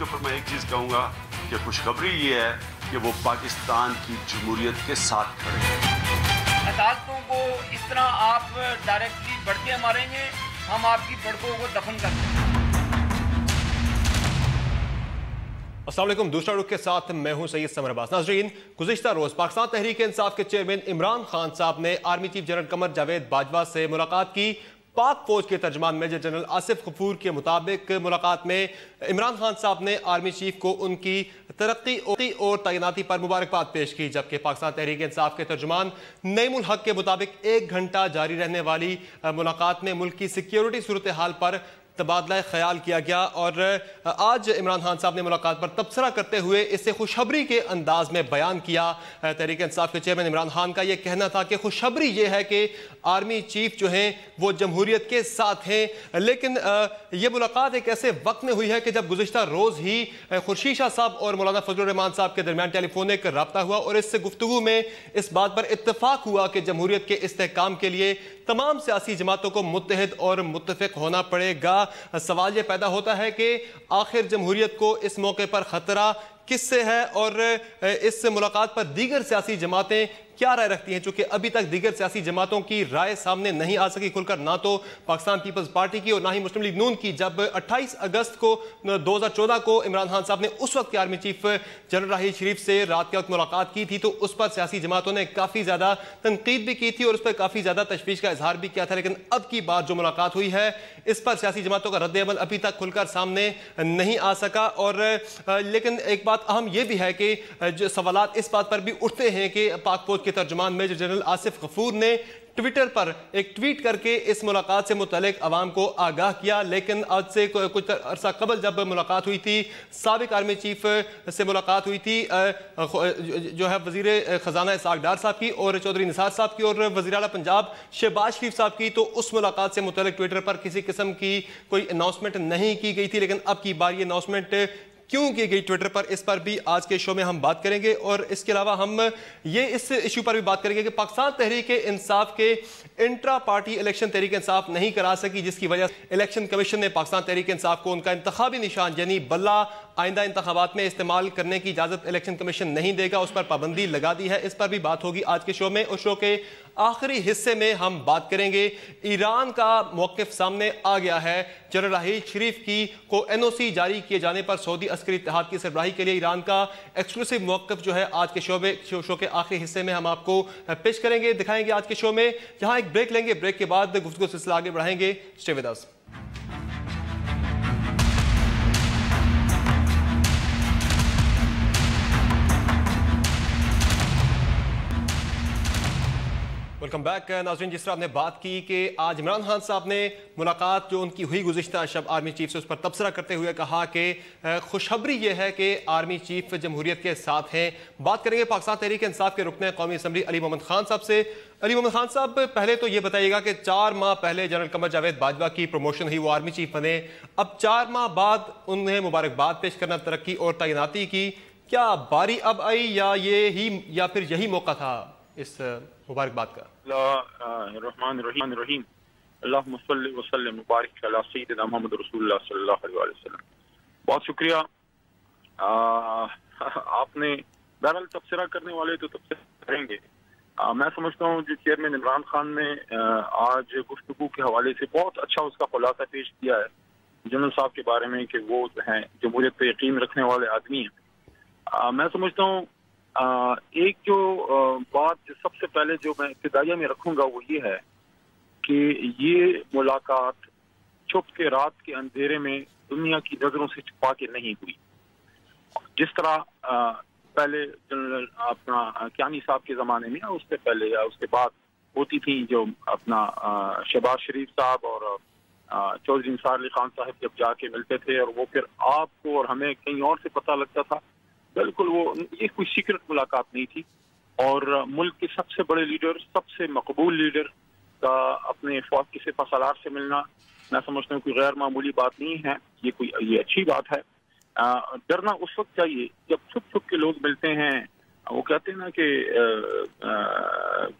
पर मैं एक चीज़ कहूँगा कि खुशखबरी ये है कि वो पाकिस्तान की जमहूरियत के साथ खड़े हैं। अदालतों को इस तरह आप डायरेक्टली बढ़ते मारेंगे, हम आपकी बढ़कों को दफन कर देंगे। अस्सलाम वालेकुम। दूसरा रुख के साथ मैं हूं सैयद समर अब्बास। नाज़रीन, गुज़िश्ता रोज पाकिस्तान तहरीक इंसाफ के चेयरमैन इमरान खान साहब ने army chief general Qamar Javed Bajwa से मुलाकात की। पाक फौज के तर्जमान मेजर जनरल आसिफ गफूर के मुताबिक मुलाकात में इमरान खान साहब ने आर्मी चीफ को उनकी तरक्की और तैनाती पर मुबारकबाद पेश की, जबकि पाकिस्तान तहरीक इंसाफ के तर्जमान नईमुल हक के मुताबिक 1 घंटा जारी रहने वाली मुलाकात में मुल्क की सिक्योरिटी सूरत हाल पर तबादला ख्याल किया गया। और आज इमरान खान साहब ने मुलाकात पर तबसरा करते हुए इसे खुशखबरी के अंदाज में बयान किया। तहरीक इंसाफ के चेयरमैन इमरान खान का यह कहना था कि खुशखबरी यह है कि आर्मी चीफ जो हैं वो जमहूरियत के साथ हैं। लेकिन यह मुलाकात एक ऐसे वक्त में हुई है कि जब गुज़िश्ता रोज़ ही खुर्शीद शाह साहब और मौलाना फजलुर रहमान साहब के दरमियान टेलीफोनिक रब्ता हुआ और इस गुफ्तगू में इस बात पर इत्तफाक हुआ कि जमहूरियत के इस्तेहकाम के लिए तमाम सियासी जमातों को मुत्तहिद और मुत्तफिक होना पड़ेगा। सवाल यह पैदा होता है कि आखिर जमहूरियत को इस मौके पर खतरा किससे है और इस मुलाकात पर दीगर सियासी जमातें क्या राय रखती हैं। चूंकि अभी तक दीगर सियासी जमातों की राय सामने नहीं आ सकी खुलकर, ना तो पाकिस्तान पीपल्स पार्टी की और ना ही मुस्लिम लीग नून की। जब 28 अगस्त को 2014 को इमरान खान साहब ने उस वक्त के आर्मी चीफ जनरल राहील शरीफ से रात के वक्त मुलाकात की थी, तो उस पर सियासी जमातों ने काफ़ी ज़्यादा तनकीद भी की थी और उस पर काफ़ी ज़्यादा तशवीश का इजहार भी किया था। लेकिन अब की बात जो मुलाकात हुई है इस पर सियासी जमातों का रद्द-ए-अमल अभी तक खुलकर सामने नहीं आ सका। और लेकिन एक बात अहम यह भी है कि जो सवालात इस बात पर भी उठते हैं कि पाक फौज के तर्जुमान मेजर जनरल आसिफ गफूर ने ट्विटर पर एक ट्वीट करके इस मुलाकात से मुतल्लिक अवाम को आगाह किया। लेकिन आज से कुछ अरसा कबल जब मुलाकात हुई थी, साबिक आर्मी चीफ से मुलाकात हुई थी जो है वजीर खजाना इसहाक डार साहब की और चौधरी निसार साहब की और वजीर आला पंजाब शहबाज शरीफ साहब की, तो उस मुलाकात से मुतल्लिक ट्विटर पर किसी किस्म की कोई अनाउंसमेंट नहीं की गई थी। लेकिन अब की बार ये अनाउंसमेंट क्यों की गई ट्विटर पर, इस पर भी आज के शो में हम बात करेंगे। और इसके अलावा हम ये इस इशू पर भी बात करेंगे कि पाकिस्तान तहरीक इंसाफ के intra party election Tehreek Insaf नहीं करा सकी, जिसकी वजह इलेक्शन कमीशन ने पाकिस्तान तहरीक इंसाफ को उनका इंतखाबी निशान यानी बल्ला आइंदा इंतखाबात में इस्तेमाल करने की इजाज़त इलेक्शन कमीशन नहीं देगा, उस पर पाबंदी लगा दी है। इस पर भी बात होगी आज के शो में। और शो के आखिरी हिस्से में हम बात करेंगे ईरान का मौक़िफ़ सामने आ गया है। जनरल राहील शरीफ की को NOC जारी किए जाने पर सऊदी अस्करी इत्तेहाद की सरबराही के लिए ईरान का एक्सक्लूसिव मौक़िफ़ जो है आज के शो के आखिरी हिस्से में हम आपको पेश करेंगे, दिखाएंगे आज के शो में। जहां एक ब्रेक लेंगे, ब्रेक के बाद गुफ्तगू सिलसिला आगे बढ़ाएंगे। Stay with us. Welcome back नाज़रीन। जिस तरह आपने बात की कि आज इमरान खान साहब ने मुलाकात जो उनकी हुई गुज़िश्ता शब आर्मी चीफ से, उस पर तबसरा करते हुए कहा कि खुशखबरी यह है कि आर्मी चीफ जमहूरियत के साथ हैं। बात करेंगे पाकिस्तान तहरीक इंसाफ के रुकन कौमी असम्बली अली मोहम्मद खान साहब से। अली मोहम्मद खान साहब, पहले तो ये बताइएगा कि 4 माह पहले जनरल कमर जावेद बाजवा की प्रमोशन हुई, वो आर्मी चीफ बने। अब 4 माह बाद उन्हें मुबारकबाद पेश करना तरक्की और तैनाती की, क्या बारी अब आई या फिर यही मौका था इस मुबारकबाद का? रहमान रहीम अल्लाहुम्मा सल्लि व सल्लिम मुबारक अला सय्यिदिना मुहम्मद रसूलुल्लाह सल्लल्लाहु अलैहि वसल्लम। बहुत शुक्रिया। आपने बहरहाल तबसरा करने वाले तो तबसरा करेंगे। मैं समझता हूँ जो चेयरमैन इमरान खान ने आज गुफ्तगू के हवाले से बहुत अच्छा उसका खुलासा पेश किया है जनरल साहब के बारे में कि वो जो हैं जमहूरियत पर यकीन रखने वाले आदमी हैं। मैं समझता हूँ एक जो बात सबसे पहले जो मैं इब्तिदाइया में रखूंगा वो ये है कि ये मुलाकात छुप के रात के अंधेरे में दुनिया की नजरों से छुपा के नहीं हुई। जिस तरह पहले जनरल अपना कियानी साहब के ज़माने में या उससे पहले या उसके बाद होती थी, जो अपना शहबाज शरीफ साहब और चौधरी निसार अली खान साहब जब जाके मिलते थे और वो फिर आपको और हमें कहीं और से पता लगता था। बिल्कुल वो ये कोई सीक्रेट मुलाकात नहीं थी और मुल्क के सबसे बड़े लीडर, सबसे मकबूल लीडर का अपने फौज के सिपहसालार से मिलना मैं समझता हूँ कोई गैर मामूली बात नहीं है। ये अच्छी बात है। डरना उस वक्त चाहिए जब छुप छुप के लोग मिलते हैं। वो कहते हैं ना कि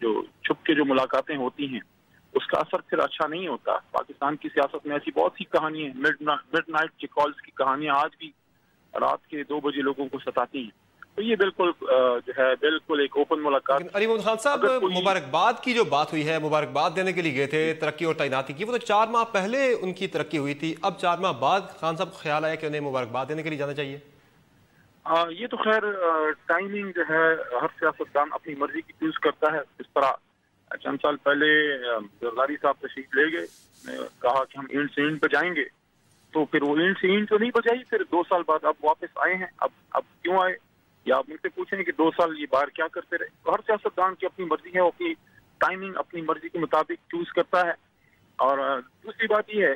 जो छुप के जो मुलाकातें होती हैं उसका असर फिर अच्छा नहीं होता। पाकिस्तान की सियासत में ऐसी बहुत सी कहानियां, मिड नाइट कॉल्स की कहानियां आज भी रात के 2 बजे लोगों को सताती है। तो ये बिल्कुल जो है बिल्कुल एक ओपन मुलाकात। अली मोहम्मद खान साहब, मुबारकबाद की जो बात हुई है, मुबारकबाद देने के लिए गए थे, तरक्की और तैनाती की, वो तो 4 माह पहले उनकी तरक्की हुई थी। अब 4 माह बाद खान साहब को ख्याल आया कि उन्हें मुबारकबाद देने के लिए जाना चाहिए। ये तो खैर टाइमिंग जो है हर सियासतदान अपनी मर्जी की चूज करता है। इस तरह चंद साल पहले जरदारी साहब तशरीफ ले गए, कहा कि हम इंड से इंड पे जाएंगे, तो फिर वो इंड से इंड तो नहीं बजाई। फिर 2 साल बाद अब वापस आए हैं। अब क्यों आए, या आप मुझसे पूछेंगे कि 2 साल ये बार क्या करते रहे। तो हर सियासतदान की अपनी मर्जी है, वो अपनी टाइमिंग अपनी मर्जी के मुताबिक चूज करता है। और दूसरी बात ये है,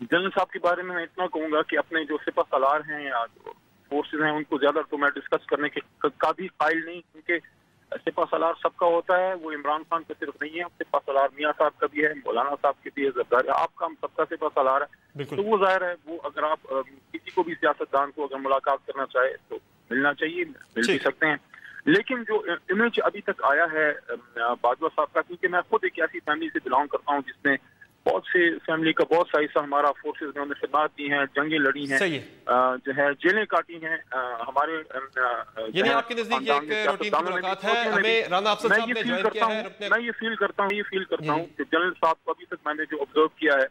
जनरल साहब के बारे में मैं इतना कहूंगा कि अपने जो सिपा सलार हैं या जो फोर्सेज हैं उनको ज्यादा तो मैं डिस्कस करने के का भी कायल नहीं, क्योंकि सिपा सलार सबका होता है। वो इमरान खान का सिर्फ नहीं है, सिपा सलार मियाँ साहब का भी है, मौलाना साहब के भी है, जरदारी आपका, हम सबका सिपा सलार है। तो वो जाहिर है, वो अगर आप किसी को भी सियासतदान को अगर मुलाकात करना चाहे तो मिलना चाहिए, मिल भी सकते हैं। लेकिन जो इमेज अभी तक आया है बाजवा साहब का, क्योंकि मैं खुद एक ऐसी फैमिली से बिलोंग करता हूँ जिसमें बहुत से फैमिली का बहुत सा हिस्सा हमारा फोर्सेज में उन्होंने खिदमत दी हैं, जंगें लड़ी हैं, जो है जेलें काटी हैं। हमारे यानी आपके नजदीक एक रूटीन की मुलाकात है। हमें राना अफसर साहब ने ज्वाइन किया है। मैं ये फील करता हूँ कि जनरल साहब को अभी तक मैंने जो ऑब्जर्व किया है,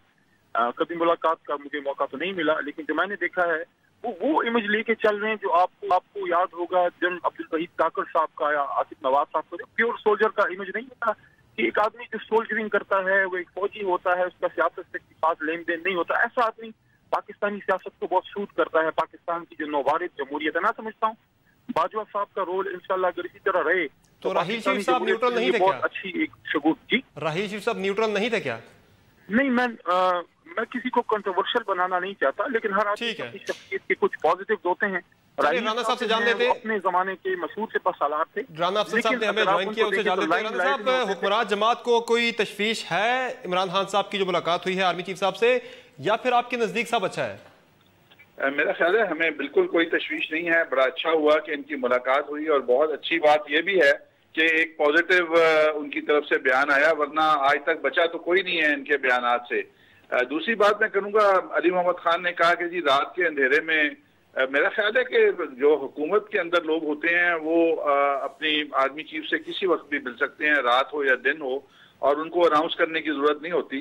कभी मुलाकात का मुझे मौका तो नहीं मिला, लेकिन जो मैंने देखा है वो इमेज लेके चल रहे हैं जो आपको याद होगा जनरल अब्दुल वहीद काकड़ साहब का या आसिफ नवाज साहब का, प्योर सोल्जर का इमेज नहीं होता कि एक आदमी जो सोल्जरिंग करता है वो एक फौजी होता है, उसका सियासत से साथ लेन देन नहीं होता। ऐसा आदमी पाकिस्तानी सियासत को बहुत सूट करता है, पाकिस्तान की जो नौवारिद जमहूरियत है। मैं समझता हूँ बाजवा साहब का रोल इंशाल्लाह अगर इसी तरह रहे तो राहील शरीफ साहब न्यूट्रल नहीं थे क्या? बहुत अच्छी एक शगुन। जी, राहील शरीफ साहब न्यूट्रल नहीं थे क्या? नहीं, मैं किसी को कंट्रोवर्शियल बनाना नहीं चाहता, लेकिन हर आदमी की शख्सियत के कुछ पॉजिटिव होते हैं। राना साहब से जान लेते, अपने जमाने के मशहूर सिपा सालार थे, राना अफसर साहब ने हमें ज्वाइन किया, उनसे जान लेते हैं। राना साहब, हुक्मरान जमात को कोई तशवीश है इमरान खान साहब की जो मुलाकात हुई है आर्मी चीफ साहब से, या फिर आपके नजदीक सब अच्छा है? मेरा ख्याल है हमें बिल्कुल कोई तशवीश नहीं है। बड़ा अच्छा हुआ कि इनकी मुलाकात हुई, और बहुत अच्छी बात यह भी है कि एक पॉजिटिव उनकी तरफ से बयान आया, वरना आज तक बचा तो कोई नहीं है इनके बयानात से। दूसरी बात मैं करूंगा, अली मोहम्मद खान ने कहा कि जी रात के अंधेरे में, मेरा ख्याल है कि जो हुकूमत के अंदर लोग होते हैं वो अपनी आर्मी चीफ से किसी वक्त भी मिल सकते हैं, रात हो या दिन हो, और उनको अनाउंस करने की जरूरत नहीं होती।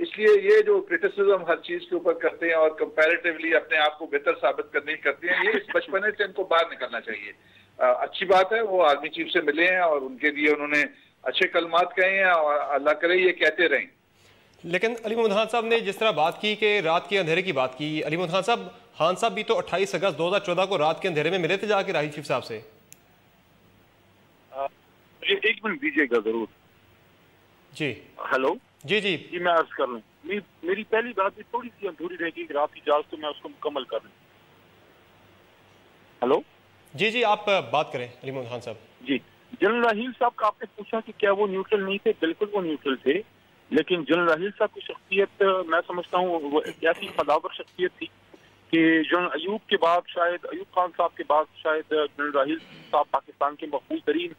इसलिए ये जो क्रिटिसिज्म हर चीज के ऊपर करते हैं और कंपैरेटिवली अपने आप को बेहतर साबित करने की करते हैं, ये इस बचपने से इनको बाहर निकलना चाहिए। अच्छी बात है वो आर्मी चीफ से मिले हैं और उनके लिए उन्होंने अच्छे कलमात कहे हैं, और अल्लाह करे ये कहते रहें। लेकिन अली मोहम्मद खान साहब ने जिस तरह बात की कि रात के अंधेरे की बात की, अली मोहम्मद खान साहब भी तो 28 अगस्त 2014 को रात के अंधेरे में मिले थे जाके राहील चीफ साहब से। एक मिनट दीजिएगा जरूर। जी हेलो। जी जी जी मैं अर्ज कर लूँ, मेरी पहली बात भी थोड़ी सी अधूरी रहेगी, रात की जाग तो मैं उसको मुकम्मल कर लूँ। हेलो। जी जी आप बात करें अली मोहम्मद खान साहब। जी, जनरल राहील साहब का आपने पूछा कि क्या वो न्यूट्रल नहीं थे, बिल्कुल वो न्यूट्रल थे, लेकिन जनरल राहील साहब की शख्सियत मैं समझता हूँ वो एक ऐसी फदावर शख्सियत थी कि जनरल अयूब के बाद, शायद अयूब खान साहब के बाद, शायद जनरल राहील साहब पाकिस्तान के मकबूल तरीन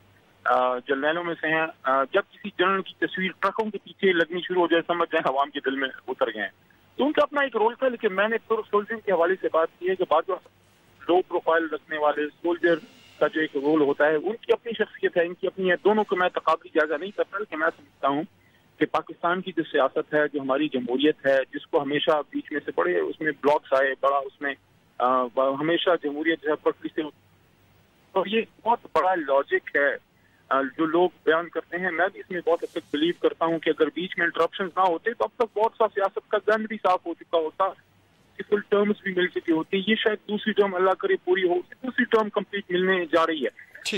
जर्नैलों में से हैं। जब किसी जनरल की तस्वीर ट्रकों के पीछे लगनी शुरू हो जाए, समझ जाए अवाम के दिल में उतर गए हैं। तो उनका अपना एक रोल था, लेकिन मैंने प्योर सोल्जरिंग के हवाले से बात की है कि बाद लो प्रोफाइल रखने वाले सोल्जर का जो एक रोल होता है, उनकी अपनी शख्सियत है, इनकी अपनी है। दोनों को मैं तकाबली जायजा नहीं करता, लेकिन मैं समझता हूँ कि पाकिस्तान की जो सियासत है, जो हमारी जमहूरियत है, जिसको हमेशा बीच में से बड़े उसमें ब्लॉक्स आए, बड़ा उसमें हमेशा जमहूरियत जो है पटरी से, तो ये बहुत बड़ा लॉजिक है जो लोग बयान करते हैं। मैं भी इसमें बहुत हद तक बिलीव करता हूँ कि अगर बीच में इंटरप्शन ना होते तो अब तक बहुत सा सियासत का गंद भी साफ हो चुका होता, फुल टर्म्स भी मिल चुकी होती। ये शायद दूसरी टर्म अल्लाह करे पूरी हो, दूसरी टर्म कंप्लीट मिलने जा रही है।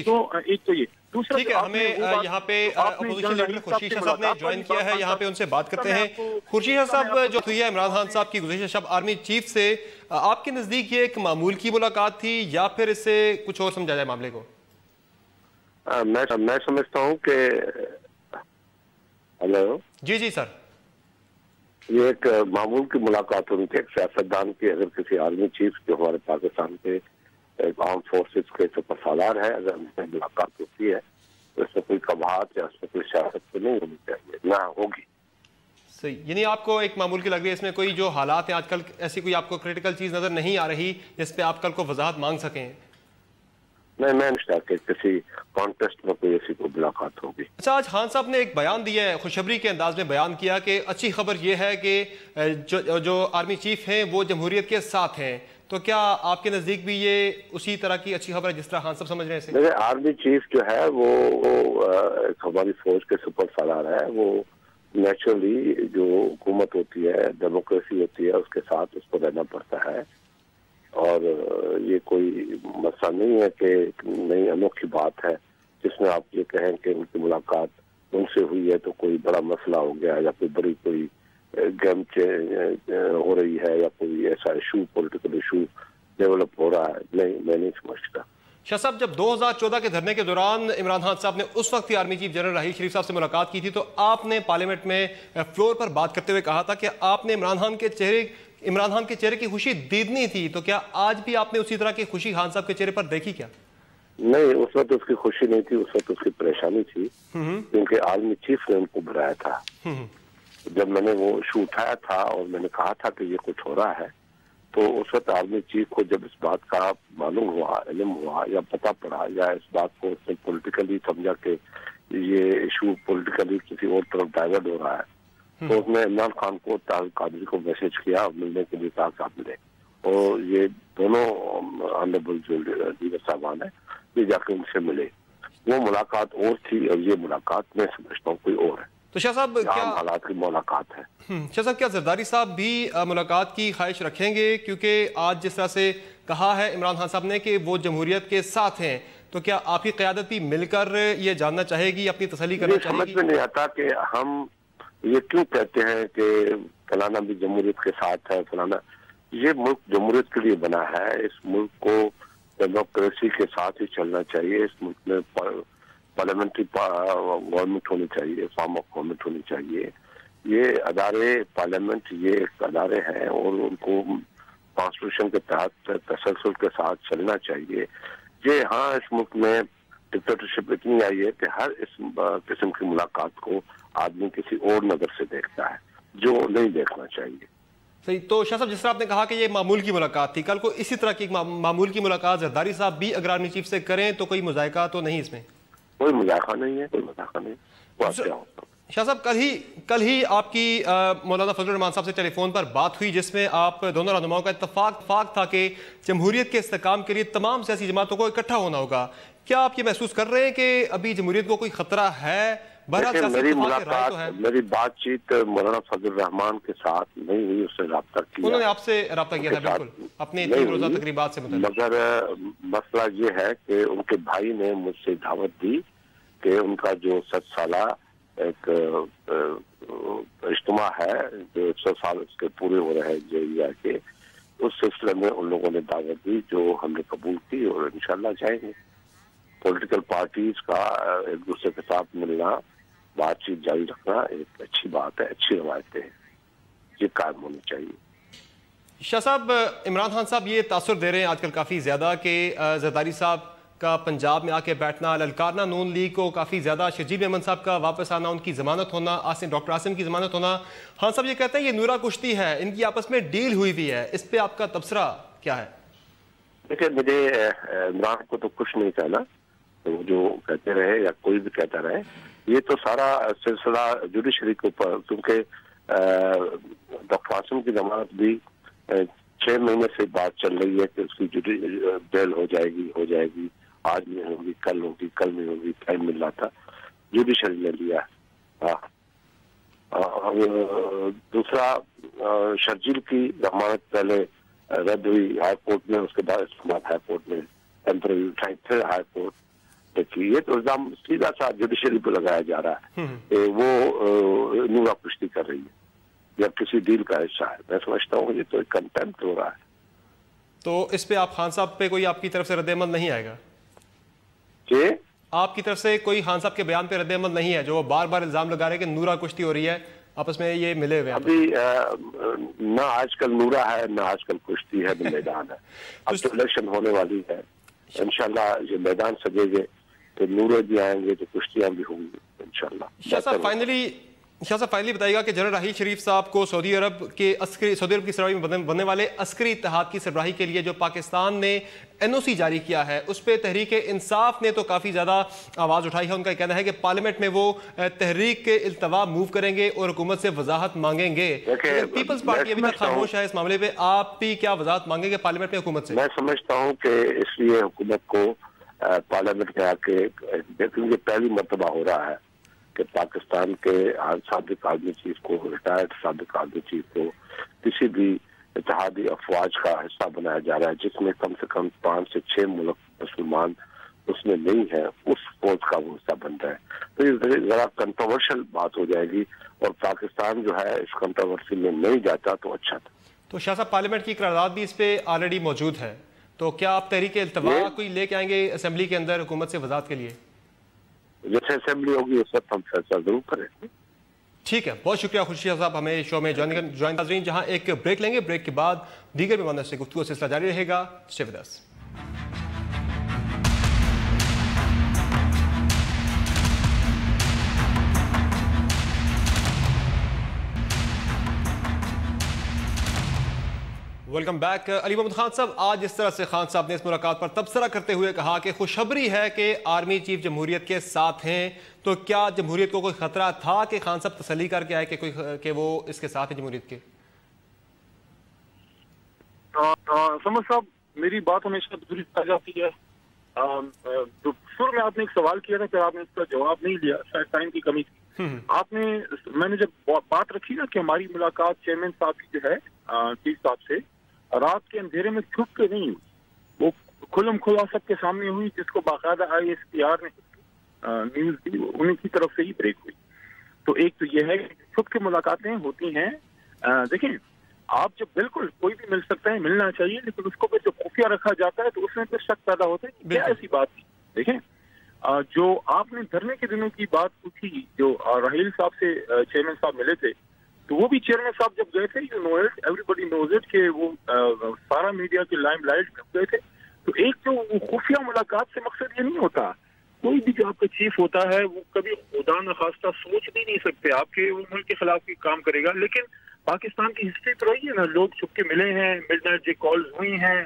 तो एक तो ये, दूसरा ठीक है, हमें यहाँ पे अपोजिशन लीडर खुर्शीद शाह साहब ने ज्वाइन किया है, यहाँ पे उनसे बात करते हैं। खुर्शीद शाह साहब, जो हुई है इमरान खान साहब की गुज़िश्ता शब आर्मी चीफ से, आपके नजदीक ये एक मामूल की मुलाकात थी या फिर इससे कुछ और समझा जाए मामले को? मैं समझता हूँ कि हेलो जी जी सर, ये एक मामूल की मुलाकात होनी चाहिए सियासतदान की। अगर किसी आर्मी चीफ जो हमारे पाकिस्तान के आर्म फोर्सेस के सुपरसालार है, अगर उनसे मुलाकात होती है तो इसमें कोई कबाहत या उसमें कोई सियासत तो नहीं होनी चाहिए, ना होगी। सही, यानी आपको एक मामूल की लग रही है इसमें, कोई जो हालात हैं आजकल ऐसी कोई आपको क्रिटिकल चीज़ नज़र नहीं आ रही जिस पे आप कल को वजाहत मांग सकें? मैं नहीं कि किसी कॉन्टेस्ट में कोई ऐसी कोई मुलाकात होगी। अच्छा, आज खान साहब ने एक बयान दिया है, खुशखबरी के अंदाज में बयान किया कि अच्छी खबर यह है कि जो आर्मी चीफ हैं वो जमहूरियत के साथ हैं, तो क्या आपके नज़दीक भी ये उसी तरह की अच्छी खबर है जिस तरह खान साहब समझ रहे हैं? देखिए, आर्मी चीफ जो है वो हमारी फौज के सुपर सालार है। वो नेचुरली जो हुकूमत होती है, डेमोक्रेसी होती है, उसके साथ उसको रहना पड़ता है। और ये कोई मसला नहीं है कि नई अनोखी बात है जिसमें आप ये कहें कि उनकी मुलाकात उनसे हुई है तो कोई बड़ा मसला हो गया या कोई बड़ी कोई गेम हो रही है या कोई ऐसा इशू, पॉलिटिकल इशू डेवलप हो रहा है। नहीं, मैं नहीं समझता। शाह साहब, जब 2014 के धरने के दौरान इमरान खान साहब ने उस वक्त ही आर्मी चीफ जनरल राहील शरीफ साहब से मुलाकात की थी, तो आपने पार्लियामेंट में फ्लोर पर बात करते हुए कहा था कि आपने इमरान खान के चेहरे की खुशी दीदनी थी, तो क्या आज भी आपने उसी तरह की खुशी खान साहब के चेहरे पर देखी क्या? नहीं, उस वक्त उसकी खुशी नहीं थी, उस वक्त उसकी परेशानी थी, क्योंकि आर्मी चीफ ने उनको बुलाया था। जब मैंने वो इशू उठाया था और मैंने कहा था कि ये कुछ हो रहा है, तो उस वक्त आर्मी चीफ को जब इस बात का मालूम हुआ, इल्म हुआ या पता पड़ा या इस बात को उसने पॉलिटिकली समझा कि ये इशू पॉलिटिकली किसी और तरफ डाइवर्ट हो रहा है, तो उसने इमरान खान को कादरी को मैसेज किया, मिलने के लिए कहा कि आप मिले। और ये दोनों ऑनरेबल जो लीडर साहबान है, ये जाकर उनसे मिले। वो मुलाकात और थी और ये मुलाकात मैं समझता हूँ कोई और है। तो शाह साहब, क्या हालात की मुलाकात है? शाह साहब, क्या जरदारी साहब भी मुलाकात की ख्वाहिश रखेंगे? क्योंकि आज जिस तरह से कहा है इमरान खान साहब ने कि वो जमहूरियत के साथ हैं, तो क्या आपकी क़यादत भी मिलकर ये जानना चाहेगी, अपनी तसल्ली करना चाहेगी? समझ में नहीं आता कि हम ये क्यों कहते हैं कि फलाना भी जमहूरियत के साथ है, फलाना। ये मुल्क जमहूरियत के लिए बना है। इस मुल्क को डेमोक्रेसी के साथ ही चलना चाहिए। इस मुल्क में पार्लियामेंट्री गवर्नमेंट होनी चाहिए, फॉर्म ऑफ गवर्नमेंट होनी चाहिए। ये अदारे पार्लियामेंट ये एक अदारे हैं और उनको कॉन्स्टिट्यूशन के तहत तसलसल के साथ चलना चाहिए। ये हाँ, इस मुल्क में डिक्टेटरशिप इतनी आई है कि हर इस किस्म की मुलाकात को आदमी किसी और नजर से देखता है, जो नहीं देखना चाहिए। सही। तो शाह साहब, जिस तरह आपने कहा कि ये मामूल की मुलाकात थी, कल को इसी तरह की मामूल की मुलाकात जरदारी साहब भी अगर आर्मी चीफ से करें तो कोई मुजायका तो नहीं? इसमें कोई मुजायका नहीं है, कोई मुजायका नहीं। शाह साहब, कल ही आपकी मौलाना फजल रहमान साहब से टेलीफोन पर बात हुई जिसमें आप दोनों रहनुमाओं का इत्तफाक था कि जमहूरियत के इस्तेकाम के लिए तमाम सियासी जमातों को इकट्ठा होना होगा। क्या आप ये महसूस कर रहे हैं कि अभी जमहूरियत को कोई खतरा है? मेरी बातचीत मौलाना फजल रहमान के साथ नहीं हुई, उससे रब्ता किया। उन्होंने आपसे रब्ता किया था, बिल्कुल, अपने 3 रोज़ा तकरीबात से मुताबिक। मगर मसला ये है कि उनके भाई ने मुझसे दावत दी कि उनका जो 7 साला एक इज्तिमा है, जो 100 साल उसके पूरे हो रहे हैं JEI के, उस सिलसिले में उन लोगों ने दावत दी जो हमने कबूल की और इंशाल्लाह जाएंगे। पॉलिटिकल पार्टीज का एक दूसरे के साथ मिलना, बातचीत जारी रखना एक अच्छी बात है, अच्छी रवायतें हैं, ये कायम होनी चाहिए। शाह साहब, इमरान खान साहब ये तासुर दे रहे हैं आजकल काफ़ी ज़्यादा कि जरदारी साहब का पंजाब में आके बैठना, ललकारना नून लीग को काफ़ी ज़्यादा, शजीब अहमद साहब का वापस आना, उनकी ज़मानत होना, डॉक्टर आसिम की ज़मानत होना। खान साहब ये कहते हैं ये नूरा कुश्ती है, इनकी आपस में डील हुई भी है। इस पर आपका तबसरा क्या है? देखिए, मुझे इमरान को तो कुछ नहीं कहना, तो जो कहते रहे या कोई भी कहता रहे, ये तो सारा सिलसिला जुडिशरी के ऊपर, क्योंकि डॉक्टर आसिम की जमानत भी 6 महीने से बात चल रही है कि उसकी बेल हो जाएगी, आज नहीं होगी, कल होगी, कल नहीं होगी, टाइम मिल रहा था, जुडिशरी ने लिया। और दूसरा, शर्जील की जमानत पहले रद्द हुई हाई कोर्ट में, उसके बाद हाई कोर्ट में टेम्पररी उठाई, फिर हाई कोर्ट देखिए। ये तो इल्जाम सीधा सा जुडिशरी पे लगाया जा रहा है कि वो नूरा कुश्ती कर रही है या किसी डील का हिस्सा है। मैं समझता हूँ ये तो एक कंटेम्प्ट हो रहा है। तो इस पे आप खान साहब पे कोई आपकी तरफ से रद्द-ए-अमल नहीं आएगा? जी, आपकी तरफ से कोई खान साहब के बयान पे रद्द-ए-अमल नहीं है, जो वो बार बार इल्जाम लगा रहे हैं कि नूरा कुश्ती हो रही है, आपस में ये मिले हुए? अभी ना आजकल नूरा है, ना आजकल कुश्ती है, न मैदान है। अब तो इलेक्शन होने वाली है, इंशाल्लाह ये मैदान सजेंगे तो नूरे भी आएंगे, तो कुश्तियां भी होंगी इंशाल्लाह। शाह साहब, शाह साहब फाइनली बताइएगा कि जनरल राहील शरीफ साहब को सऊदी अरब की सरबराही में बनने वाले अस्करी इत्तेहाद की सरबराही के लिए जो पाकिस्तान ने NOC जारी किया है, उस पर तहरीक इंसाफ ने तो काफ़ी ज़्यादा आवाज़ उठाई है। उनका कहना है कि पार्लियामेंट में वो तहरीक के इल्तवा मूव करेंगे और हुकूमत से वजाहत मांगेंगे। पीपल्स पार्टी अभी तक खामोश है इस मामले पर, आप भी क्या वजाहत मांगेंगे पार्लियामेंट में हुकूमत से? मैं समझता हूँ कि इसलिए हुकूमत को पार्लियामेंट में आके, क्योंकि पहली मरतबा हो रहा है कि पाकिस्तान के साबिक आर्मी चीफ को, रिटायर्ड साबिक आर्मी चीफ को किसी भी इत्तेहादी अफवाज का हिस्सा बनाया जा रहा है, जिसमें कम से कम 5 से 6 मुल्क मुसलमान उसमें नहीं है, उस फौज का वो हिस्सा बन रहा है। तो ये जरा कंट्रोवर्शियल बात हो जाएगी और पाकिस्तान जो है इस कंट्रोवर्सी में नहीं जाता तो अच्छा था। तो शाह साहब पार्लियामेंट की करारदाद भी इस पे ऑलरेडी मौजूद है, तो क्या आप तहरीक इल्तवा कोई लेके आएंगे असेंबली के अंदर हुकूमत से वजाहत के लिए? जैसे असेंबली होगी उस वक्त हम फैसला जरूर करेंगे। ठीक है, बहुत शुक्रिया खुर्शीद साहब हमें शो में ज्वाइन नाज़रीन, जहां एक ब्रेक लेंगे, ब्रेक के बाद दीगर मेहमानों से गुफ्तगू सिलसिला जारी रहेगा। Stay with us. Welcome back. Ali Mohammad Khan साहब, आज इस तरह से खान साहब ने इस मुलाकात पर तबसरा करते हुए कहा कि खुशखबरी है कि आर्मी चीफ जमहूरियत के साथ हैं, तो क्या जमहूरियत को कोई खतरा था कि खान साहब तसल्ली करके आए कि वो इसके साथ है जमहूरियत के? समझ साहब, मेरी बात हमेशा दुरुस्त आ जाती है। तो शुरू में आपने एक सवाल किया था, फिर आपने इसका जवाब नहीं लिया, शायद टाइम की कमी थी। मैंने जब बात रखी ना कि हमारी मुलाकात चेयरमैन साहब की जो है चीफ साहब से रात के अंधेरे में छुप के नहीं हुई, वो खुलम खुला सबके सामने हुई, जिसको बाकायदा ISPR ने न्यूज दी, उन्हीं की तरफ से ही ब्रेक हुई। तो एक तो यह है कि छुप के मुलाकातें होती हैं। देखें, आप जब बिल्कुल कोई भी मिल सकता है, मिलना चाहिए, लेकिन उसको फिर जब खुफिया रखा जाता है तो उसमें फिर शक पैदा होता है कि क्या ऐसी बात थी। देखें, जो आपने धरने के दिनों की बात पूछी, जो राहील साहब से चेयरमैन साहब मिले थे, तो वो भी चेयरमैन साहब जब गए थे, you know it, everybody knows it, कि वो सारा मीडिया के लाइमलाइट में गए थे। तो एक जो वो खुफिया मुलाकात से मकसद ये नहीं होता, कोई भी जो आपका चीफ होता है वो कभी खुदा न खास्ता सोच भी नहीं सकते आपके वो मुल्क के खिलाफ भी काम करेगा। लेकिन पाकिस्तान की हिस्ट्री तो रही है ना, लोग छुप के मिले हैं, मिडनाइट जे कॉल्स हुई हैं।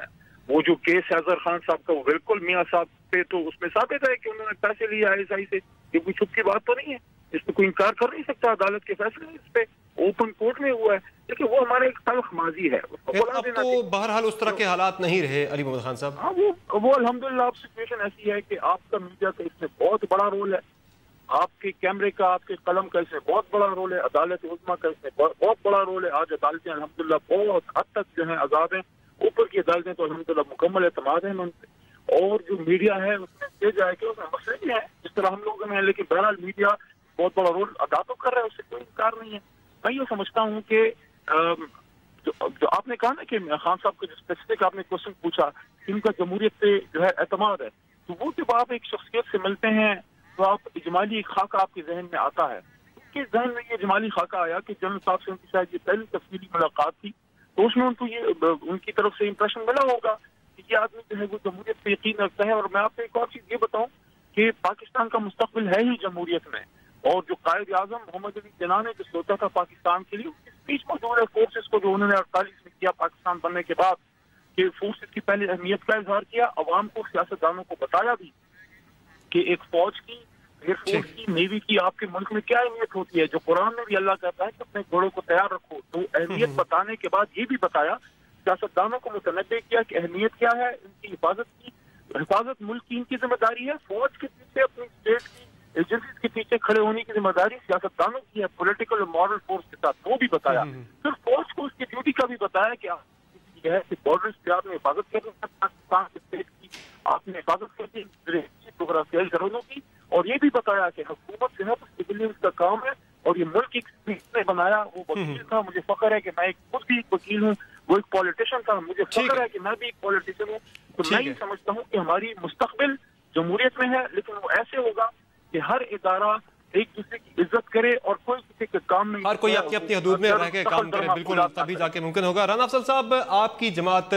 वो जो केस अजहर खान साहब का, वो बिल्कुल मियाँ साहब पे तो उसमें साबित है कि उन्होंने पैसे लिए ISI से, ये कोई छुप की बात तो नहीं है, इस पर कोई इनकार कर नहीं सकता। अदालत के फैसले इस पे ओपन कोर्ट में हुआ है, लेकिन वो हमारे एक तल्ख माजी है। अब तो बहरहाल उस तरह के हालात नहीं रहे अली मोहम्मद खान साहब। हाँ, वो अल्हम्दुलिल्लाह अब सिचुएशन ऐसी है कि आपका मीडिया का इसमें बहुत बड़ा रोल है, आपके कैमरे का, आपके कलम का इसमें बहुत बड़ा रोल है, अदालत उज़्मा का इसमें बहुत बड़ा रोल है। आज अदालतें अल्हम्दुलिल्लाह बहुत हद तक जो है आजाद हैं, ऊपर की अदालतें तो अल्हम्दुलिल्लाह मुकम्मल एतमाद है उन पे, और जो मीडिया है उसमें तेज आए कि उसमें मसले भी है जिस तरह हम लोगों में है, लेकिन बहरहाल मीडिया बहुत बड़ा रोल अदा तो कर रहा है, उससे कोई इनकार नहीं है। मैं ये समझता हूँ कि जो आपने कहा ना कि खान साहब को जो स्पेसिफिक आपने क्वेश्चन पूछा कि उनका जमहूरियत पे जो है एतमाद है, तो वो जब आप एक शख्सियत से मिलते हैं तो आप इजमाली खाका आपके जहन में आता है। उनके जहन में ये इजमाली खाका आया कि जनरल साहब से उनकी शायद ये पहली तफसीली मुलाकात थी, तो उसमें उनको ये उनकी तरफ से इंप्रेशन मिला होगा कि ये आदमी जो है वो जमहूरियत पे यकीन रखता है। और मैं आपको एक और चीज ये बताऊं कि पाकिस्तान का मुस्तकबिल है ही जमहूरियत में, और जो कायद आजम मोहम्मद अली जिन्ना ने जो सोचा था पाकिस्तान के लिए, उसकी स्पीच मौजूद है फोर्सेस को जो उन्होंने 48 में किया पाकिस्तान बनने के बाद, कि फोर्सेस की पहले अहमियत का इजहार किया, अवाम को, सियासतदानों को बताया भी कि एक फौज की, एयरफोर्स की, नेवी की आपके मुल्क में क्या अहमियत होती है। जो कुरान में भी अल्लाह कहता है कि अपने घोड़ों को तैयार रखो, तो अहमियत बताने के बाद ये भी बताया, सियासतदानों को मुतनब्बे किया कि अहमियत क्या है, इनकी हिफाजत मुल्क की इनकी जिम्मेदारी है, फौज के पीछे अपनी स्टेट की एजेंसीज के पीछे खड़े होने की जिम्मेदारी सियासतदानों की है, पॉलिटिकल और मॉरल फोर्स के साथ, वो भी बताया। फिर फौज को उसकी ड्यूटी का भी बताया कि बॉर्डर्स पे आपने हिफाजत करनी है, पाकिस्तान के स्टेट की आपने हिफाजत करनी है, जोग्राफियाई सरहदों की, और ये भी बताया कि हुकूमत से है तो सिविलियंस का काम है, और ये मुल्क ने बनाया, वो वकील था, मुझे फख्र है कि मैं खुद भी एक वकील हूँ, वो एक पॉलिटिशियन था, मुझे फख्र है कि मैं भी एक पॉलिटिशियन हूँ। तो मैं ये समझता हूँ कि हमारी मुस्तकबिल जमहूरियत में है, लेकिन वो ऐसे होगा कि हर इदारा एक दूसरे की इज्जत करे और कोई किसी के काम में, हर कोई अपनी अपनी हदूद में रह के काम करे, बिल्कुल तभी जाके मुमकिन होगा। राना अफजल साहब, आपकी जमात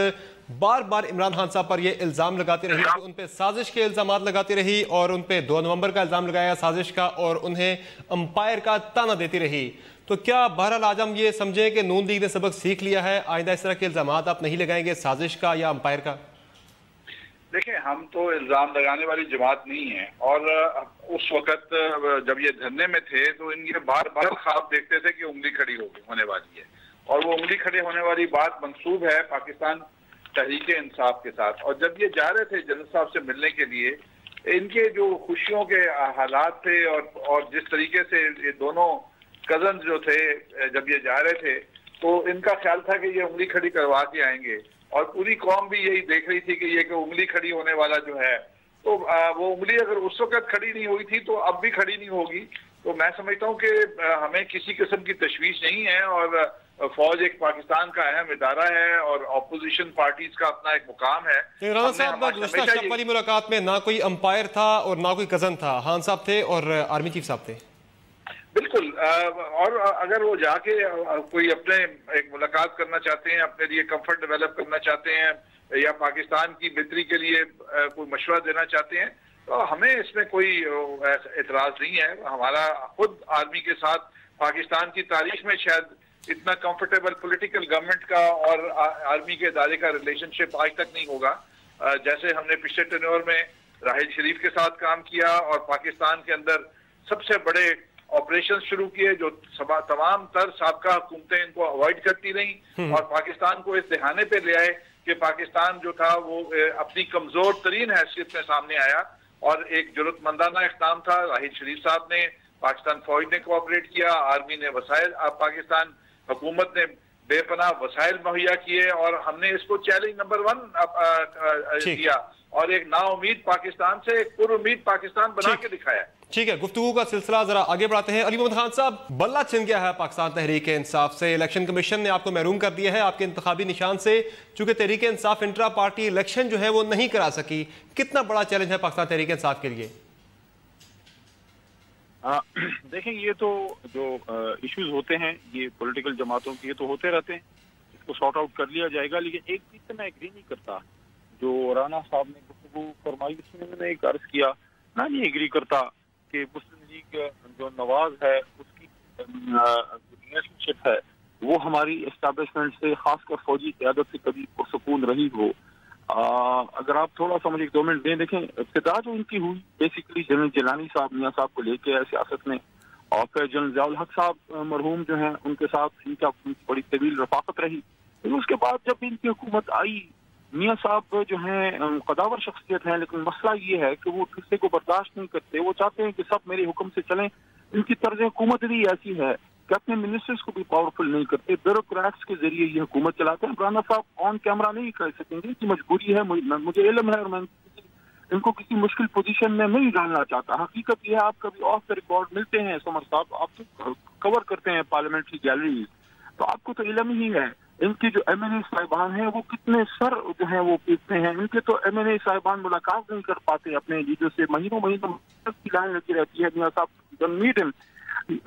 बार बार इमरान खान साहब पर यह इल्ज़ाम लगाती रही कि उन पर साजिश के इल्ज़ाम लगाती रही और उन पर 2 नवंबर का इल्ज़ाम लगाया साजिश का और उन्हें अंपायर का ताना देती रही। तो क्या बहरहाल आज हम ये समझें कि नून लीग ने सबक सीख लिया है, आइंदा इस तरह के इल्ज़ाम आप नहीं लगाएंगे साजिश का या अंपायर का? देखिए, हम तो इल्जाम लगाने वाली जमात नहीं है और उस वक्त जब ये धरने में थे तो इनके बार बार ख्वाब देखते थे कि उंगली खड़ी होने वाली है और वो उंगली खड़ी होने वाली बात मंसूब है पाकिस्तान तहरीक इंसाफ के साथ। और जब ये जा रहे थे जनरल साहब से मिलने के लिए, इनके जो खुशियों के हालात थे और जिस तरीके से ये दोनों कजन जो थे जब ये जा रहे थे तो इनका ख्याल था कि ये उंगली खड़ी करवा के आएंगे और पूरी कौम भी यही देख रही थी कि ये उंगली खड़ी होने वाला जो है तो वो उंगली अगर उस वक्त खड़ी नहीं हुई थी तो अब भी खड़ी नहीं होगी। तो मैं समझता हूँ कि हमें किसी किस्म की तशवीश नहीं है और फौज एक पाकिस्तान का अहम इदारा है और अपोजिशन पार्टीज का अपना एक मुकाम है। राना साहब, गुज़श्ता शब वाली मुलाकात में ना कोई अंपायर था और ना कोई कजन था, खान साहब थे और आर्मी चीफ साहब थे। बिल्कुल, और अगर वो जाके कोई अपने एक मुलाकात करना चाहते हैं, अपने लिए कंफर्ट डेवलप करना चाहते हैं या पाकिस्तान की बेहतरी के लिए कोई मशवरा देना चाहते हैं तो हमें इसमें कोई एतराज नहीं है। हमारा खुद आर्मी के साथ पाकिस्तान की तारीख में शायद इतना कंफर्टेबल पॉलिटिकल गवर्नमेंट का और आर्मी के इदारे का रिलेशनशिप आज तक नहीं होगा जैसे हमने पिछले टेन्योर में राहिल शरीफ के साथ काम किया और पाकिस्तान के अंदर सबसे बड़े ऑपरेशन शुरू किए जो तमाम तर साबका हुकूमतें इनको अवॉइड करती रहीं और पाकिस्तान को इस दहाने पे ले आए कि पाकिस्तान जो था वो अपनी कमजोर तरीन हैसियत में सामने आया और एक जरूरतमंदाना इक़दाम था। राहिल शरीफ साहब ने, पाकिस्तान फौज ने कोऑपरेट किया, आर्मी ने वसाइल, पाकिस्तान हुकूमत ने बेपनाह वसाइल मुहैया किए और हमने इसको चैलेंज नंबर 1 दिया और एक नाउमीद पाकिस्तान से एक पुरुमीद पाकिस्तान बना के दिखाया। ठीक है, गुफ्तगू का सिलसिला जरा आगे बढ़ाते हैं। अली मोहम्मद खान साहब, बल्ला छिन गया है पाकिस्तान तहरीक इंसाफ से। इलेक्शन कमीशन ने आपको महरूम कर दिया है आपके इंतखाबी निशान से, चूंकि Tehreek Insaf intra party election जो है वो नहीं करा सकी। कितना बड़ा चैलेंज है पाकिस्तान तहरीक इंसाफ के लिए? देखें, ये तो जो इश्यूज होते हैं ये पॉलिटिकल जमातों के, ये तो होते रहते हैं, इसको सॉर्ट आउट कर लिया जाएगा। लेकिन एक चीज से मैं एग्री नहीं करता जो राना साहब ने गुफ्तगू फरमाई, उसमें मैंने एक अर्ज किया, मैं नहीं एग्री करता कि मुस्लिम लीग जो नवाज है उसकी रिलेशनशिप है वो हमारी एस्टैब्लिशमेंट से, खासकर फौजी क़यादत से कभी पुरसुकून रही हो। अगर आप थोड़ा सा मुझे 2 मिनट दें, देखें इब्तिदा जो इनकी हुई बेसिकली जनरल जिलानी साहब, मियां साहब को लेके आए सियासत में और फिर जनरल ज़ियाउल हक साहब मरहूम जो हैं उनके साथ इनका बड़ी तवील रफाकत रही। फिर उसके बाद जब इनकी हुकूमत आई, मियां साहब जो हैं कदावर शख्सियत हैं, लेकिन मसला ये है कि वो किसी को बर्दाश्त नहीं करते, वो चाहते हैं कि सब मेरे हुक्म से चलें। इनकी तर्ज हुकूमत भी ऐसी है कि अपने मिनिस्टर्स को भी पावरफुल नहीं करते, ब्यूरोक्रेट्स के जरिए ये हुकूमत चलाते हैं। राना साहब ऑन कैमरा नहीं कर सकेंगे कि मजबूरी है, मुझे इल्म है और मैं इनको किसी मुश्किल पोजीशन में नहीं डालना चाहता। हकीकत यह है, आप कभी ऑफ द रिकॉर्ड मिलते हैं समर साहब, आप तो कवर करते हैं पार्लियामेंट्री गैलरीज, तो आपको तो इल्म ही है इनके जो MNA साहिबान हैं वो कितने सर जो है वो पीटते हैं। इनके तो MNA साहिबान मुलाकात नहीं कर पाते अपने लीडर से, महीनों की लाइन लगी रहती है। मियां साहब मीट हिम,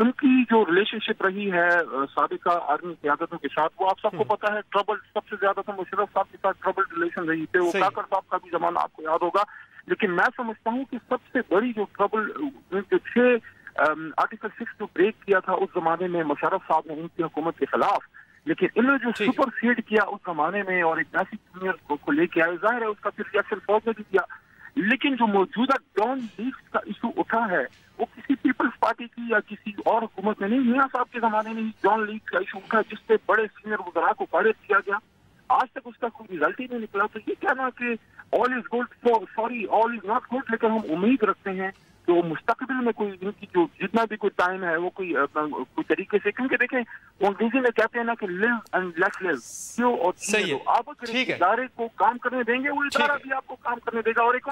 उनकी जो रिलेशनशिप रही है साबिका आर्मी क़यादतों के साथ वो आप सबको पता है, ट्रबल सबसे ज्यादा तो मुशर्रफ साहब के साथ ट्रबल रिलेशन रही थे, वो काकर साहब का भी जमाना आपको याद होगा। लेकिन मैं समझता हूँ कि सबसे बड़ी जो ट्रबल जो 6 आर्टिकल 6 जो ब्रेक किया था उस जमाने में मुशर्रफ साहब ने इनकी हुकूमत के खिलाफ, लेकिन इन्होंने जो सुपर सीड किया उस जमाने में और एक ऐसी सीनियर को लेके आए, जाहिर है उसका फिर रिएक्शन फौज ने भी किया। लेकिन जो मौजूदा डॉन लीग्स का इशू उठा है वो किसी पीपल्स पार्टी की या किसी और हुकूमत में नहीं, मियां साहब के जमाने में ही डॉन लीग का इशू उठा जिससे बड़े सीनियर वज़रा को फारिग किया गया। आज तक उसका कोई रिजल्ट ही नहीं निकला। तो ये कहना कि all is good, sorry all is not good, लेकिन हम उम्मीद रखते हैं तो मुस्तकबिल में कोई इनकी जो जितना भी कोई टाइम है वो कोई तरीके से, क्योंकि देखें वो अंग्रेजी में कहते हैं ना कि लिव एंड लेट लिव, क्यों और सही आप अगर इदारे को काम करने देंगे वो इदारा भी आपको काम करने देगा। और एक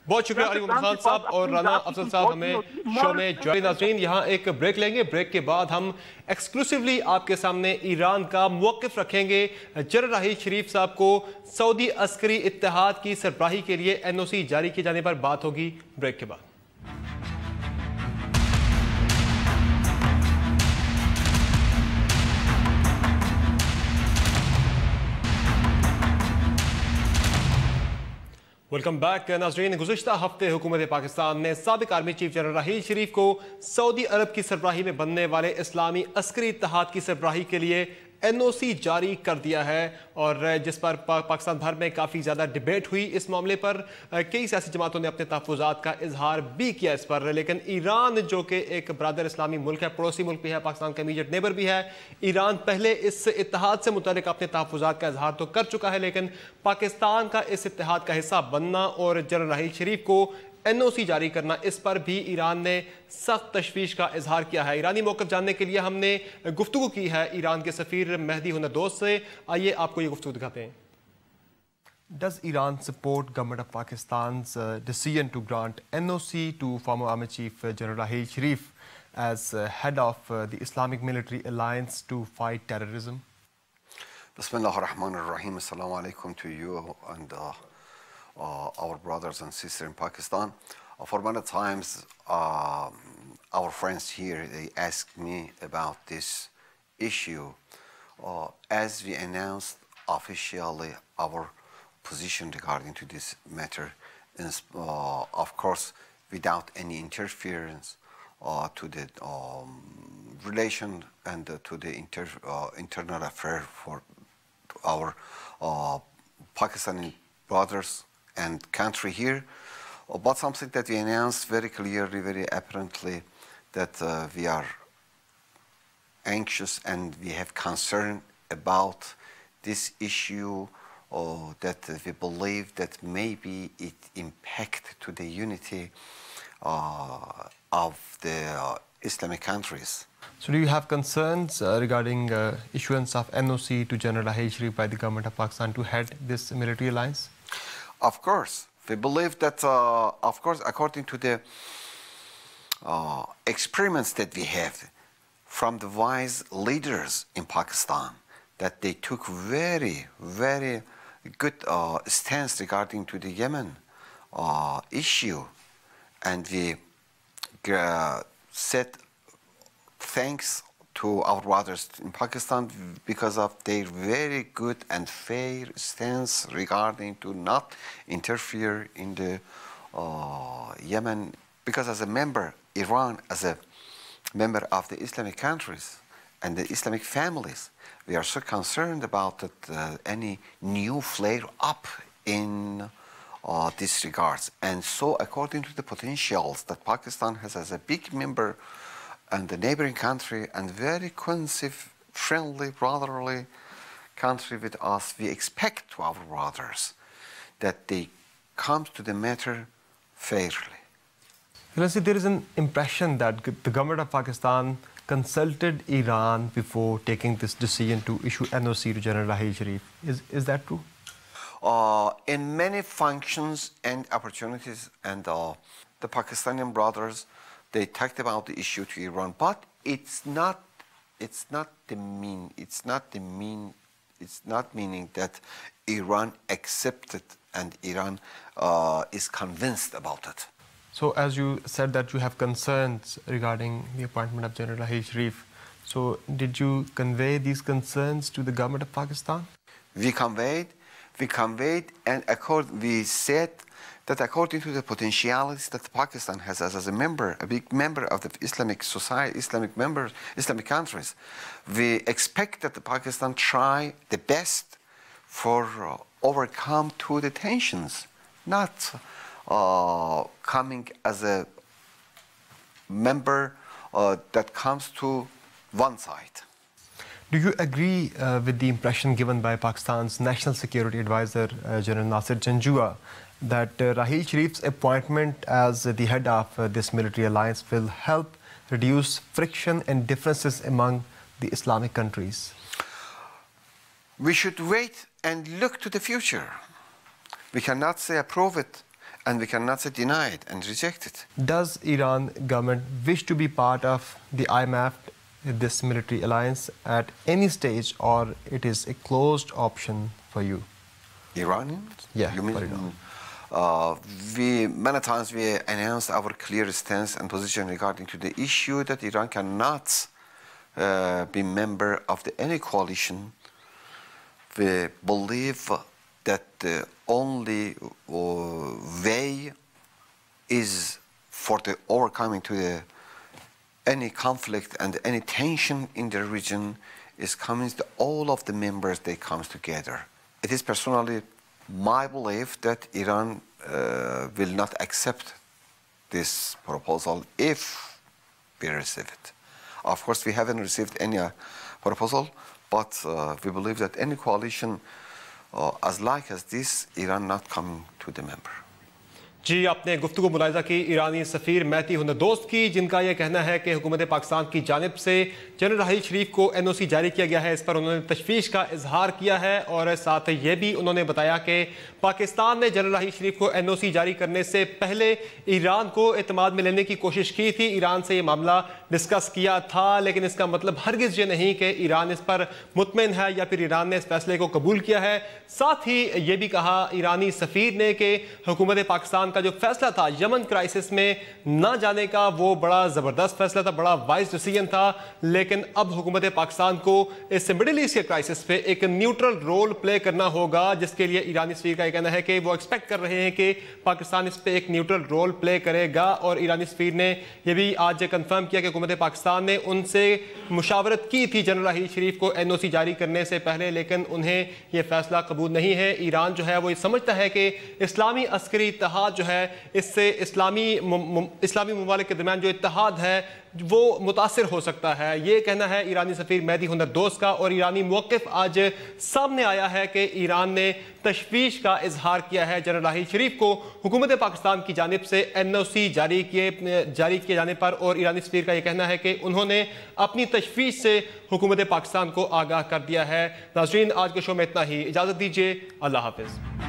बहुत शुक्रिया अली मोहम्मद खान साहब और राना अफजल साहब हमें शो में ज्वाइन। नाज़रीन, यहाँ एक ब्रेक लेंगे, ब्रेक के बाद हम एक्सक्लूसिवली आपके सामने ईरान का मौक़िफ़ रखेंगे। जनरल राहिल शरीफ साहब को सऊदी अस्करी इत्तेहाद की सरबराही के लिए NOC जारी किए जाने पर बात होगी ब्रेक के बाद। वेलकम बैक नाज़रीन। गुज़िश्ता हफ्ते हुकूमत पाकिस्तान ने साबिक आर्मी चीफ जनरल राहील शरीफ को सऊदी अरब की सरबराही में बनने वाले इस्लामी अस्करी इत्तेहाद की सरबराही के लिए NOC जारी कर दिया है, और जिस पर पाकिस्तान भर में काफ़ी ज़्यादा डिबेट हुई। इस मामले पर कई सियासी जमातों ने अपने तहफ़्फ़ुज़ात का इजहार भी किया इस पर, लेकिन ईरान जो कि एक बरादर इस्लामी मुल्क है, पड़ोसी मुल्क भी है, पाकिस्तान का इमीडिएट नेबर भी है, ईरान पहले इस इत्तेहाद से मुताल्लिक़ अपने तहफ़्फ़ुज़ात का इजहार तो कर चुका है, लेकिन पाकिस्तान का इस इत्तेहाद का हिस्सा बनना और जनरल राहील शरीफ को NOC जारी करना, इस पर भी ईरान ने सख्त तशवीश का इजहार किया है। ईरानी मौक़िफ़ जानने के लिए हमने गुफ्तगू की है ईरान के सफ़ीर मेहदी हुनरदोस्त से। आइए आपको ये गुफ्तगू दिखाते हैं। Does Iran support government of Pakistan's decision to grant NOC to former Army Chief General Raheel Sharif as head of the Islamic Military Alliance to fight terrorism? Bismillah ar-Rahman ar-Rahim. Assalamu alaikum to you and our brothers and sisters in Pakistan. For many times, our friends here, they ask me about this issue. As we announced officially our position regarding to this matter, of course, without any interference to the relation and to the internal affair for our Pakistani brothers and country here, but something that we announced very clearly, very apparently, that we are anxious and we have concern about this issue, that we believe that maybe it impact to the unity of the Islamic countries. So do you have concerns regarding issuance of NOC to General Raheel Sharif by the government of Pakistan to head this military alliance? Of course. We believe that, of course, according to the experiments that we have from the wise leaders in Pakistan, that they took very, very good stance regarding to the Yemen issue, and we said thanks to our brothers in Pakistan because of their very good and fair stance regarding to not interfere in the Yemen, because as a member, Iran as a member of the Islamic countries and the Islamic families, we are so concerned about that, any new flare up in this regards. And so according to the potentials that Pakistan has as a big member and the neighboring country and very conducive, friendly, brotherly country with us, we expect to our brothers that they come to the matter fairly. There is an impression that the government of Pakistan consulted Iran before taking this decision to issue NOC to General Raheel Sharif. Is that true? In many functions and opportunities, and the Pakistani brothers, they talked about the issue to Iran, but it's not meaning that Iran accepted and Iran is convinced about it. So as you said that you have concerns regarding the appointment of General Raheel Sharif, so did you convey these concerns to the government of Pakistan? We conveyed, and we said that according to the potentialities that Pakistan has as a member, a big member of the Islamic society, Islamic countries, we expect that the Pakistan try the best for overcome to the tensions, not coming as a member that comes to one side. Do you agree with the impression given by Pakistan's National Security Advisor, General Nasir Janjua, that Raheel Sharif's appointment as the head of this military alliance will help reduce friction and differences among the Islamic countries? We should wait and look to the future. We cannot say approve it, and we cannot say deny it and reject it. Does Iran government wish to be part of the IMF, this military alliance, at any stage, or it is a closed option for you? Iranians? Yeah, you mean, for Iran. Many times we announced our clear stance and position regarding to the issue that Iran cannot be member of any coalition. We believe that the only way is for the overcoming to any conflict and any tension in the region is coming to all of the members, they comes together. It is personally my belief that Iran will not accept this proposal if we receive it. Of course, we haven't received any proposal, but we believe that any coalition as like as this, Iran not coming to the member. जी, आपने गुफ्तगू मुलाहिजा की ईरानी सफ़ीर महदी हुनदोस्त की, जिनका यह कहना है कि हुकूमत पाकिस्तान की जानिब से जनरल राहील शरीफ को NOC जारी किया गया है। इस पर उन्होंने तशवीश का इजहार किया है और साथ ये भी उन्होंने बताया कि पाकिस्तान ने जनरल राहील शरीफ को NOC जारी करने से पहले ईरान को एतमाद में लेने की कोशिश की थी। ईरान से ये मामला डिस्कस किया था, लेकिन इसका मतलब हरगिज़ ये नहीं कि ईरान इस पर मुतमिन है या फिर ईरान ने इस फैसले को कबूल किया है। साथ ही ये भी कहा ईरानी सफ़ीर ने कि हुकूमत पाकिस्तान का जो फैसला था यमन क्राइसिस में ना जाने का, वो बड़ा ज़बरदस्त फैसला था, बड़ा वाइज डिसीजन था, लेकिन अब हुकूमत पाकिस्तान को इस मिडिल ईस्ट के क्राइसिस पे एक न्यूट्रल रोल प्ले करना होगा, जिसके लिए ईरानी सफ़ीर का कहना है कि वो एक्सपेक्ट कर रहे हैं कि पाकिस्तान इस पे एक न्यूट्रल रोल प्ले करेगा। और ईरानी सफ़ीर ने यह भी आज कंफर्म किया कि हुकूमत पाकिस्तान ने उनसे मुशावरत की थी जनरल राहील शरीफ को NOC जारी करने से पहले, लेकिन उन्हें यह फैसला कबूल नहीं है। ईरान जो है वो ये समझता है कि इस्लामी अस्करी इत्तेहाद जो है इससे इस्लामी ममालिक के दरमियान जो इत्तेहाद है वो मुतासिर हो सकता है। ये कहना है ईरानी सफ़ीर महदी हुनदोस्त का। और ईरानी मौक़िफ़ आज सामने आया है कि ईरान ने तशवीश का इजहार किया है जनरल राहील शरीफ को हुकूमत पाकिस्तान की जानिब से NOC जारी किए जाने पर। और ईरानी सफ़ीर का यह कहना है कि उन्होंने अपनी तशवीश से हुकूमत पाकिस्तान को आगाह कर दिया है। नाज़रीन, आज के शो में इतना ही, इजाज़त दीजिए, अल्लाह हाफ़िज़।